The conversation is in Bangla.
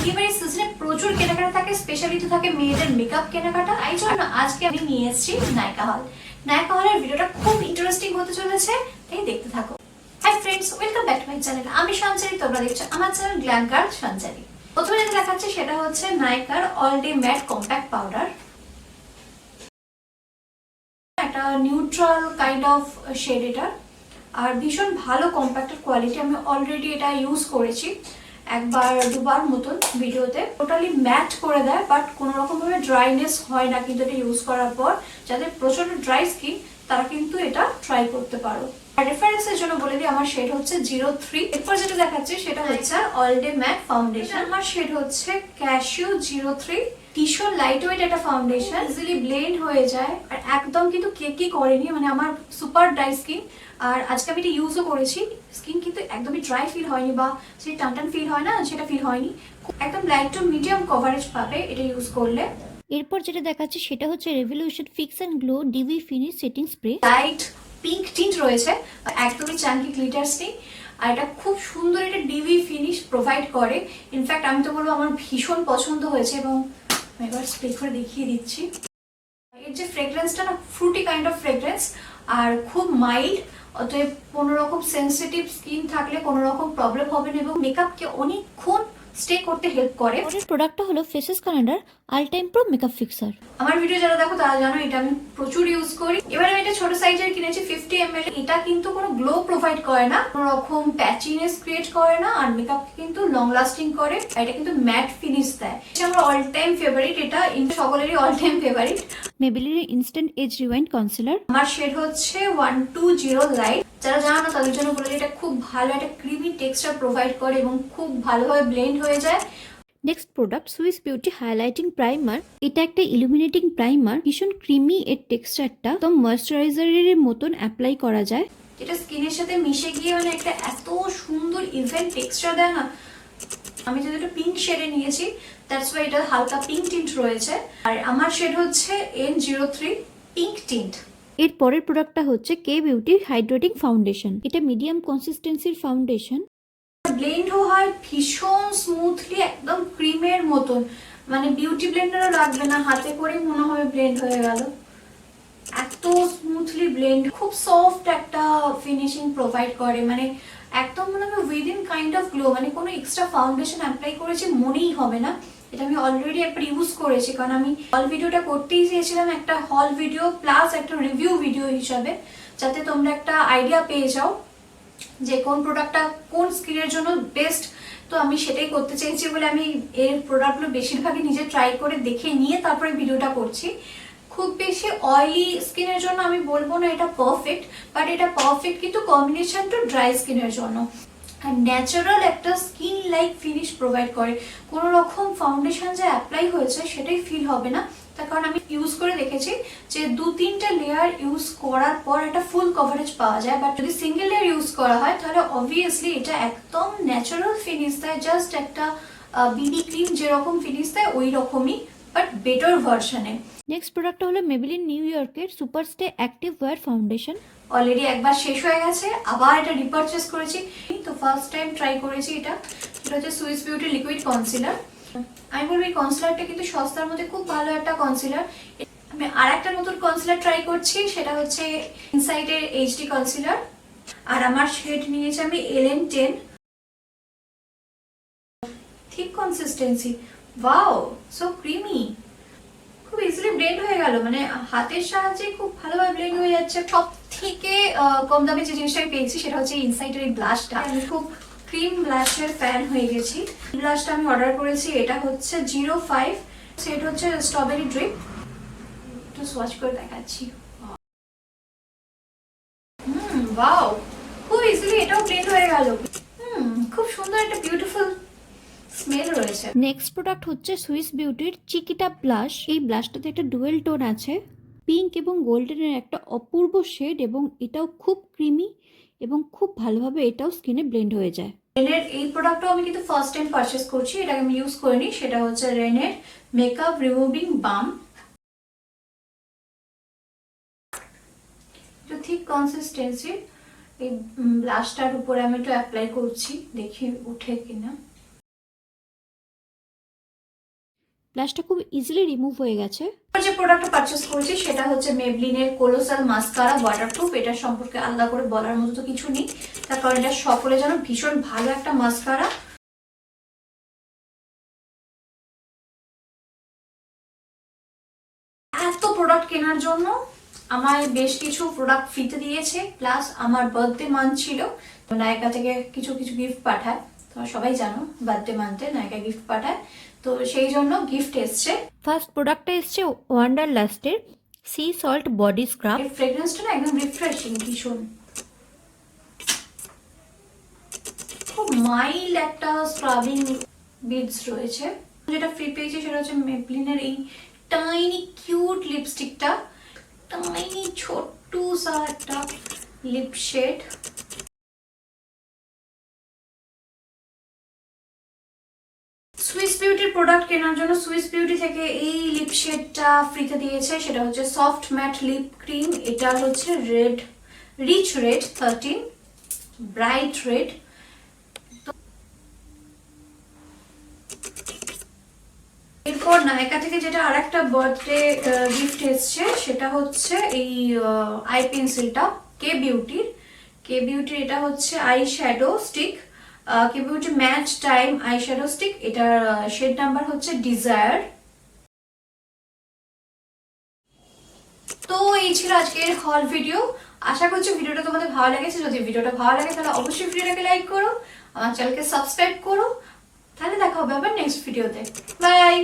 বিয়েবাড়ির সিজনে প্রচুর কেনাকাটা থাকে, স্পেশালি তো থাকে মেয়েদের মেকআপ কেনাকাটা। এই জন্য আজকে আমি নিয়ে এসেছি নায়িকা হল। নায়িকা হলের ভিডিওটা খুব ইন্টারেস্টিং হতে চলেছে, তাই দেখতে থাকো। Hi friends, welcome back to my channel. আমি সঞ্চারী, তোমরা দেখছো আমার চ্যানেল গ্ল্যাম গার্ল সঞ্চারী। প্রথমে যেটা দেখাচ্ছি সেটা হচ্ছে নায়িকার all day matte compact powder. একটা নিউট্রাল কাইন্ড অফ শেড এটা, আর ভীষণ ভালো কম্প্যাক্টের কোয়ালিটি। আমি অলরেডি এটা ইউজ করেছি একবার দুবার মতন ভিডিওতে। টোটালি ম্যাট করে দেয়, বাট কোনো রকম ভাবে ড্রাইনেস হয় না কিন্তু এটা ইউজ করার পর। যাদের প্রচন্ড ড্রাই স্কিন তারা কিন্তু এটা ট্রাই করতে পারো। আর রেফারেন্সের জন্য বলে দিই, আমার শেড হচ্ছে 03। এরপর যেটা দেখাচ্ছে সেটা হচ্ছে অল ডে ম্যাট ফাউন্ডেশন। আমার শেড হচ্ছে ক্যাশিউ 03। ভীষণ লাইট ওয়েট একটা ফাউন্ডেশন, ইজিলি ব্লেন্ড হয়ে যায় আর একদম কিন্তু কেকি করেনি। মানে আমার সুপার ড্রাই স্কিন, আর আজকে আমি এটা ইউজও করেছি। স্কিন কিন্তু একদমই ড্রাই ফিল হয়নি বা সেই টান ফিল হয় না, সেটা ফিল হয়নি। একদম লাইট টু মিডিয়াম কভারেজ পাবে এটা ইউজ করলে। এরপর যেটা দেখাচ্ছে সেটা হচ্ছে revolution fix and glow dewy finish setting spray. Light pink tint রয়েছে, একদমই চাঙ্কি গ্লিটার্স নেই, আর এটা খুব সুন্দর একটা ডিভি ফিনিশ প্রোভাইড করে। ইনফ্যাক্ট আমি তো বলবো আমার ভীষণ পছন্দ হয়েছে, এবং আমি এবার স্প্রে করে দেখিয়ে দিচ্ছি। এর যে ফ্রেগ্রেন্সটা না, ফ্রুটি কাইন্ড অফ ফ্রেগ্রেন্স, আর খুব মাইল্ড। অতএব কোনো রকম সেন্সিটিভ স্কিন থাকলে কোনো রকম প্রবলেম হবে না, এবং মেকআপকে অনেকক্ষণ স্টে করতে হেল্প করে। পরের প্রোডাক্টটা হলো ফেসেস কানাডার আল টাইম প্রো মেকআপ ফিক্সার। আমার ভিডিও যারা দেখো তারা জানো এটা আমি প্রচুর ইউজ করি। এবার আমি এটা ছোট সাইজের কিনেছি 50 ml। এটা কিন্তু কোনো গ্লো প্রোভাইড করে না, কোনো রকম প্যাচিনেস ক্রিয়েট করে না, আর মেকআপ কিন্তু লং লাস্টিং করে। এটা কিন্তু ম্যাট ফিনিশ দেয়। এটা আমার অল টাইম ফেভারিট, এটা সকলেরই অল টাইম ফেভারিট। মেবেলিনের ইনস্ট্যান্ট এজ রিওয়াইন্ড কনসিলার। আমার শেড হচ্ছে 120 লাইট। যারা জানো না তাদের জন্য বলে, এটা খুব ভালো একটা ক্রিমি টেক্সচার প্রোভাইড করে এবং খুব ভালোভাবে ব্লেন্ড হয়ে যায়। Next product Swiss beauty highlighting primer. এটা একটা ইলুমিনেটিং প্রাইমার, ভীষণ ক্রিমি এর টেক্সচারটা, তো ময়শ্চারাইজারের মতন অ্যাপ্লাই করা যায়। যেটা স্কিনের সাথে মিশে গিয়ে মানে একটা এত সুন্দর ইভেন টেক্সচার দেয় না। আমি যেহেতু একটা পিঙ্ক শেডে নিয়েছি, দ্যাটস ওয়াই এটা হালকা পিঙ্ক টিন্ট রয়েছে। আর আমার শেড হচ্ছে N03 পিঙ্ক টিন্ট। এর পরের প্রোডাক্টটা হচ্ছে কে বিউটি হাইড্রেটিং ফাউন্ডেশন। এটা মিডিয়াম কনসিস্টেন্সির ফাউন্ডেশন। ব্লেন্ডও হয় ভীষণ স্মুথলি, একদম ক্রিমের মতন। মানে বিউটি ব্লেন্ডারও লাগবে না, হাতে করে মনে হয় ব্লেন্ড হয়ে গেল। এত স্মুথলি ব্লেন্ড, খুব সফট একটা ফিনিশিং প্রোভাইড করে। মানে একদম মনে হবে উইদিন কাইন্ড অফ গ্লো। মানে কোনো এক্সট্রা ফাউন্ডেশন অ্যাপ্লাই করেছি মনেই হবে না। এটা আমি অলরেডি একবার ইউজ করেছি, কারণ আমি হল ভিডিওটা করতেই চেয়েছিলাম, একটা হল ভিডিও প্লাস একটা রিভিউ ভিডিও হিসাবে, যাতে তোমরা একটা আইডিয়া পেয়ে যাও যে কোন প্রোডাক্টটা কোন স্কিনের জন্য বেস্ট। তো আমি সেটাই করতে চেয়েছি বলে আমি এর প্রোডাক্টগুলো বেশিরভাগই নিজে ট্রাই করে দেখে নিয়ে তারপরে ভিডিওটা করছি। খুব বেশি অয়েলি স্কিনের জন্য আমি বলবো না এটা পারফেক্ট, বাট এটা পারফেক্ট কিন্তু কম্বিনেশন টু ড্রাই স্কিনের জন্য। আর ন্যাচারাল একটা স্কিন লাইক ফিনিশ প্রোভাইড করে। কোনো রকম ফাউন্ডেশন যে অ্যাপ্লাই হয়েছে সেটাই ফিল হবে না, তার কারণ আমি ইউজ করে দেখেছি যে 2-3টা লেয়ার ইউজ করার পর একটা ফুল কভারেজ পাওয়া যায়। বাট যদি সিঙ্গেল লেয়ার ইউজ করা হয় তাহলে অবভিয়াসলি এটা একদম ন্যাচারাল ফিনিশ দেয়, জাস্ট একটা বিবি ক্রিম যেরকম ফিনিশ দেয় ওই রকমই, বাট বেটার ভার্সনে। নেক্সট প্রোডাক্টটা হলো মেবেলিন নিউ ইয়র্কের super stay active wear foundation. Already একবার শেষ হয়ে গেছে, আবার এটা রিপারচেস করেছি। তো ফার্স্ট টাইম ট্রাই করেছি এটা হচ্ছে সুইস বিউটি লিকুইড কনসিলার। আমি বলবো এই কনসিলারটা কিন্তু সস্তার মধ্যে খুব ভালো একটা কনসিলার। আমি আর একটা নতুন কনসিলার ট্রাই করছি, সেটা হচ্ছে ইনসাইডের এইচডি কনসিলার। আর আমার শেড নিয়েছি আমি LN10। ঠিক কনসিস্টেন্সি, ওয়াও সো ক্রিমি, খুব ইজিলি ব্লেন্ড হয়ে গেল। মানে হাতের সাহায্যে খুব ভালোভাবে ব্লেন্ড হয়ে যাচ্ছে। সব থেকে কম দামে যে জিনিসটা আমি পেয়েছি সেটা হচ্ছে ইনসাইডের এই ব্লাশটা। আমি খুব ক্রিম ব্লাশের ফ্যান হয়ে গেছি। ব্লাশটা আমি অর্ডার করেছি, এটা হচ্ছে 05, সেট হচ্ছে স্ট্রবেরি ড্রিপ। একটু সোয়াচ করে দেখাচ্ছি। ওয়াও, খুব ইজিলি এটাও ব্লেন্ড হয়ে গেল। খুব সুন্দর একটা বিউটিফুল স্মেল রয়েছে। নেক্সট প্রোডাক্ট হচ্ছে সুইস বিউটির চিকিটা ব্লাশ। এই ব্লাশটাতে একটা ডুয়েল টোন আছে, পিঙ্ক এবং গোল্ডেনের একটা অপূর্ব শেড, এবং এটাও খুব ক্রিমি এবং খুব ভালোভাবে এটাও স্কিনে ব্লেন্ড হয়ে যায়। রেনের এই প্রোডাক্টটাও আমি কিন্তু ফার্স্ট টাইম পারচেস করছি, এটাকে আমি ইউজ করিনি। সেটা হচ্ছে রেনের মেকআপ রিমুভিং বাম। এটা ঠিক কনসিস্টেন্সি। এই ব্লাশটার উপরে আমি একটু অ্যাপ্লাই করছি, দেখি উঠে কিনা। ব্লাশটা খুব ইজিলি রিমুভ হয়ে গেছে। যে প্রোডাক্টটা পারচেস করেছি সেটা হচ্ছে মেবলিনের কোলোসাল মাস্কারা ওয়াটারপ্রুফ। এটার সম্পর্কে আলাদা করে বলার মতো তো কিছু নেই, তার কারণ এটা সকলে জানো ভীষণ ভালো একটা মাস্কারা। এত প্রোডাক্ট কেনার জন্য আমায় বেশ কিছু প্রোডাক্ট ফ্রিতে দিয়েছে, প্লাস আমার বার্থডে মান্থ ছিল, নায়িকা থেকে কিছু কিছু গিফট পাঠায়, তোমরা সবাই জানো বার্থডে মান্থে নায়িকা গিফট পাঠায়, তো সেই জন্য গিফট এসছে। ফার্স্ট প্রোডাক্টটা এসছে ওয়ান্ডারলাস্টের সি সল্ট বডি স্ক্রাব। এর ফ্রেগ্রেন্সটা না একদম রিফ্রেশিং, ভীষণ খুব মাইল্ড একটা স্ক্রাবিং বিডস রয়েছে। যেটা ফ্রি পেয়েছি সেটা হচ্ছে মেবলিনের এই টাইনি কিউট লিপস্টিকটা, টাইনি ছোট্ট সা একটা লিপ শেড। সুইস বিউটির প্রোডাক্ট কেনার জন্য সুইস বিউটি থেকে এই লিপ শেডটা ফ্রিতে দিয়েছে, সেটা হচ্ছে সফট ম্যাট লিপ ক্রিম। এটা হচ্ছে red, rich red 13, bright red. এরপর নায়িকা থেকে যেটা আরেকটা বার্থডে গিফট এসছে সেটা হচ্ছে এই আই পেন্সিলটা কে বিউটির। এটা হচ্ছে eye shadow stick, K beauty match time eye shadow stick. এটার শেড নাম্বার হচ্ছে ডিজায়ার। তো এই ছিল আজকের হল ভিডিও। আশা করছি ভিডিওটা তোমাদের ভালো লেগেছে। যদি ভিডিওটা ভালো লাগে তাহলে অবশ্যই ভিডিওটাকে লাইক করো, আমার চ্যানেলকে সাবস্ক্রাইব করো। তাহলে দেখা হবে আবার নেক্সট ভিডিওতে। বাই।